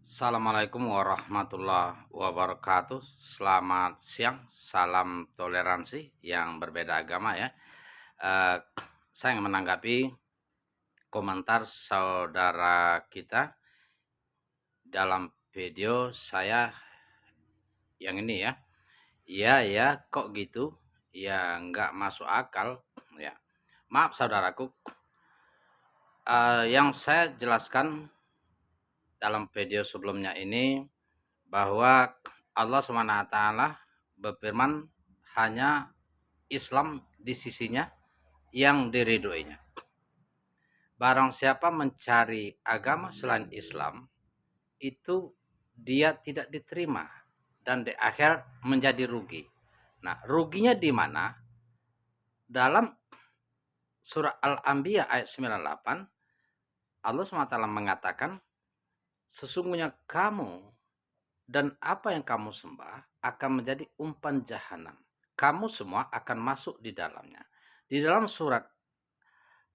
Assalamualaikum warahmatullahi wabarakatuh. Selamat siang, salam toleransi yang berbeda agama ya. Eh, saya ingin menanggapi komentar saudara kita dalam video saya yang ini ya. Iya ya, kok gitu? Ya nggak masuk akal ya. Maaf saudaraku, yang saya jelaskan dalam video sebelumnya ini bahwa Allah SWT berfirman hanya Islam di sisinya yang diridhoinya. Barang siapa mencari agama selain Islam, itu dia tidak diterima dan di akhir menjadi rugi. Nah, ruginya di mana? Dalam surah Al-Anbiya ayat 98, Allah SWT mengatakan, sesungguhnya kamu dan apa yang kamu sembah akan menjadi umpan jahanam. Kamu semua akan masuk di dalamnya. Di dalam surat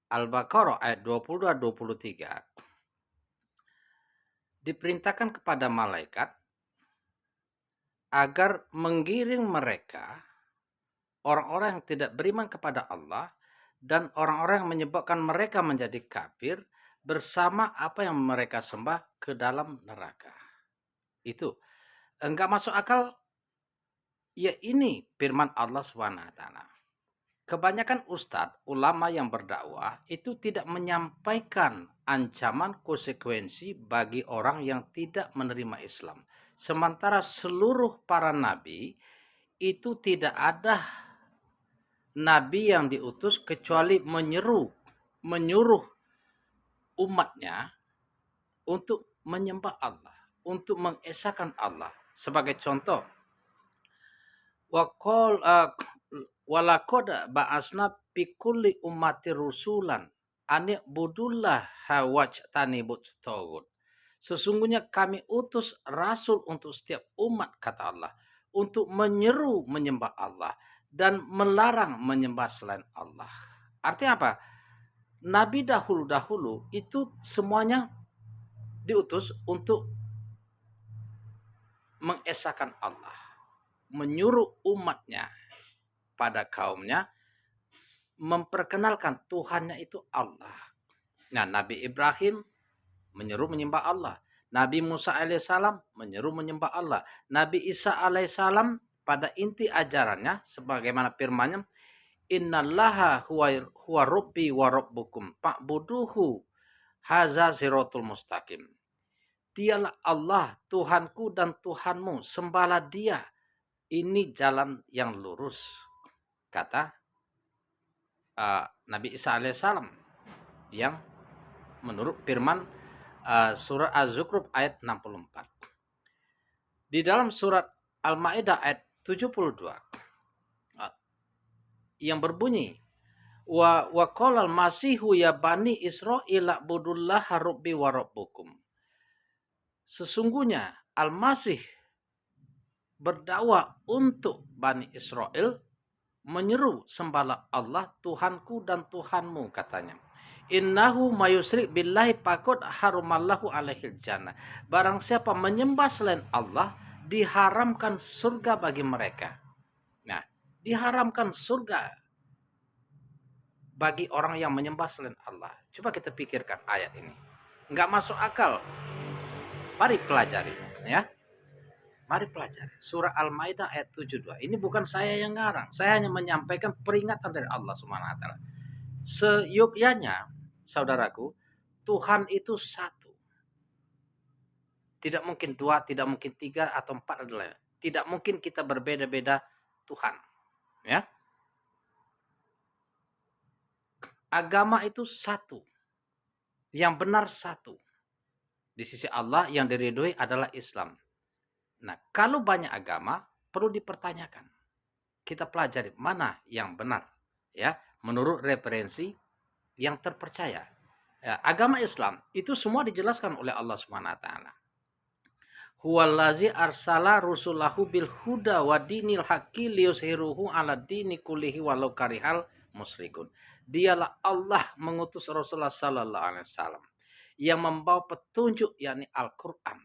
Al-Baqarah ayat 22-23 diperintahkan kepada malaikat agar menggiring mereka, orang-orang yang tidak beriman kepada Allah dan orang-orang yang menyebabkan mereka menjadi kafir bersama apa yang mereka sembah ke dalam neraka. Itu enggak masuk akal. Ya, ini firman Allah SWT. Kebanyakan ustadz, ulama yang berdakwah itu tidak menyampaikan ancaman konsekuensi bagi orang yang tidak menerima Islam. Sementara seluruh para nabi itu tidak ada nabi yang diutus kecuali menyuruh umatnya untuk menyembah Allah, untuk mengesahkan Allah. Sebagai contoh, Wakol walakod ba'asna pikulli ummati rusulan ani budullah hawaj tanibut togut. Sesungguhnya kami utus rasul untuk setiap umat, kata Allah, untuk menyeru menyembah Allah dan melarang menyembah selain Allah. Artinya apa? Nabi dahulu itu semuanya diutus untuk mengesahkan Allah, menyuruh umatnya pada kaumnya memperkenalkan Tuhannya itu Allah. Nah, Nabi Ibrahim menyeru menyembah Allah. Nabi Musa alaihissalam menyeru menyembah Allah. Nabi Isa alaihissalam pada inti ajarannya sebagaimana firman-Nya, innallaha huwa rabbi wa rabbukum fa'buduhu haza siratul mustaqim. Dialah Allah, Tuhanku dan Tuhanmu, sembahlah Dia. Ini jalan yang lurus, kata Nabi Isa alaihissalam yang menurut firman surah Az-Zukhruf ayat 64. Di dalam surat Al-Maidah ayat 72 yang berbunyi, wa qala al-masihu ya bani Israil budullah rabbi wa rabbukum. Sesungguhnya Al-Masih berdakwah untuk Bani Israel, menyeru sembahlah Allah Tuhanku dan Tuhanmu, katanya. Innahu mayusrik billahi faqad harumallahu alaihil jannah. Barang siapa menyembah selain Allah, diharamkan surga bagi mereka. Nah, diharamkan surga bagi orang yang menyembah selain Allah. Coba kita pikirkan ayat ini. Enggak masuk akal. Mari pelajari ya. Mari pelajari surah Al-Maidah ayat 72. Ini bukan saya yang ngarang. Saya hanya menyampaikan peringatan dari Allah Subhanahu wa taala. Seyogyanya, saudaraku, Tuhan itu satu. Tidak mungkin dua, tidak mungkin tiga atau empat adalah. Tidak mungkin kita berbeda-beda Tuhan. Ya. Agama itu satu. Yang benar satu. Di sisi Allah yang diridhoi adalah Islam. Nah, kalau banyak agama perlu dipertanyakan. Kita pelajari mana yang benar, ya, menurut referensi yang terpercaya. Ya, agama Islam itu semua dijelaskan oleh Allah Subhanahu wa taala. Huwallazi arsala rusulahu bil huda wa dinil haqqi liyuzhiruhu 'ala dini kullihi walau karihal musyrikun. Dialah Allah mengutus Rasulullah sallallahu alaihi wasallam yang membawa petunjuk, yakni Al-Qur'an,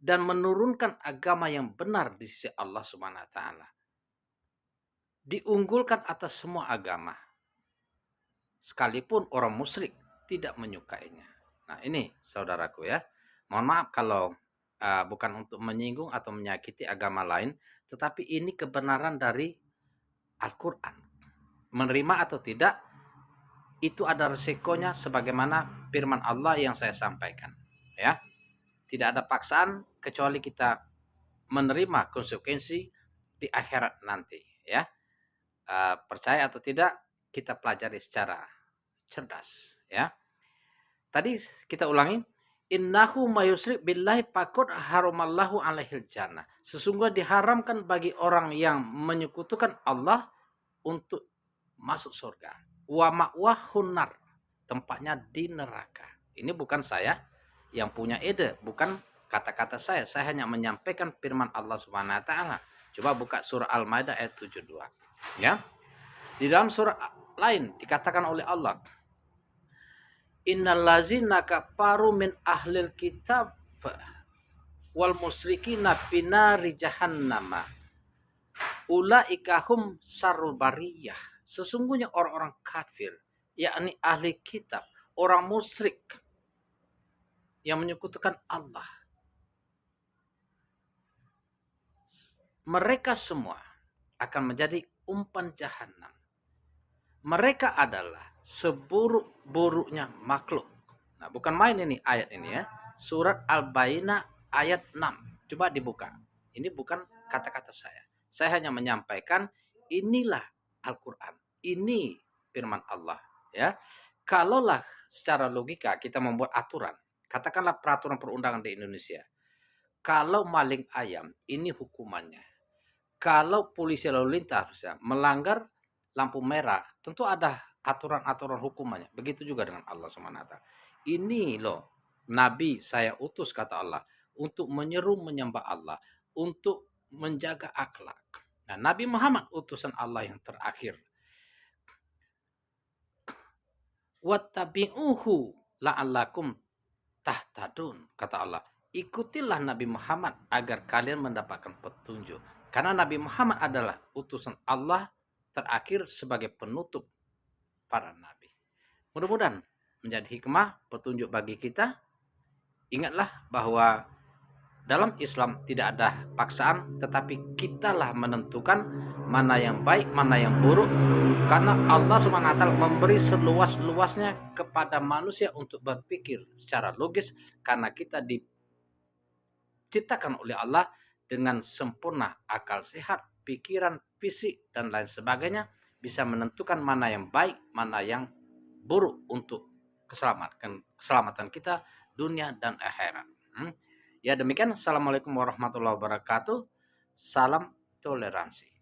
dan menurunkan agama yang benar di sisi Allah Subhanahu wa taala. Diunggulkan atas semua agama. Sekalipun orang musyrik tidak menyukainya. Nah, ini saudaraku ya. Mohon maaf kalau bukan untuk menyinggung atau menyakiti agama lain, tetapi ini kebenaran dari Al-Qur'an. Menerima atau tidak itu ada resikonya sebagaimana firman Allah yang saya sampaikan, ya. Tidak ada paksaan kecuali kita menerima konsekuensi di akhirat nanti, ya. Percaya atau tidak kita pelajari secara cerdas, ya. Tadi kita ulangi, innahu mayusrik billahi faqad haramallahu alaihil jannah. Sesungguhnya diharamkan bagi orang yang menyekutukan Allah untuk masuk surga. Wa ma'wahun nar, tempatnya di neraka. Ini bukan saya yang punya ide, bukan kata-kata saya. Saya hanya menyampaikan firman Allah Subhanahu wa taala. Coba buka surah Al-Maidah ayat 72. Ya. Di dalam surah lain dikatakan oleh Allah, innal ladzina kafaru min ahlil kitab wal musyrikina finari jahannama ulaika hum syarrul bariyah. Sesungguhnya orang-orang kafir, yakni ahli kitab, orang musyrik yang menyekutukan Allah, mereka semua akan menjadi umpan jahanam. Mereka adalah seburuk-buruknya makhluk. Nah, bukan main ini ayat ini ya. Surat Al-Baqarah ayat 6. Coba dibuka. Ini bukan kata-kata saya. Saya hanya menyampaikan inilah Al-Qur'an. Ini firman Allah, ya. Kalaulah secara logika kita membuat aturan, katakanlah peraturan perundangan di Indonesia. Kalau maling ayam, ini hukumannya. Kalau polisi lalu lintas melanggar lampu merah, tentu ada aturan-aturan hukumannya. Begitu juga dengan Allah SWT. Ini loh, Nabi saya utus kata Allah untuk menyeru menyembah Allah, untuk menjaga akhlak. Nah, Nabi Muhammad utusan Allah yang terakhir. Wattabi'uhu la'allakum tahtadun, kata Allah. Ikutilah Nabi Muhammad agar kalian mendapatkan petunjuk. Karena Nabi Muhammad adalah utusan Allah terakhir sebagai penutup para nabi. Mudah-mudahan menjadi hikmah, petunjuk bagi kita. Ingatlah bahwa dalam Islam tidak ada paksaan, tetapi kitalah menentukan mana yang baik, mana yang buruk. Karena Allah SWT memberi seluas-luasnya kepada manusia untuk berpikir secara logis. Karena kita diciptakan oleh Allah dengan sempurna akal sehat, pikiran, fisik, dan lain sebagainya, bisa menentukan mana yang baik, mana yang buruk untuk keselamatan kita dunia dan akhirat. Ya demikian. Assalamualaikum warahmatullahi wabarakatuh. Salam toleransi.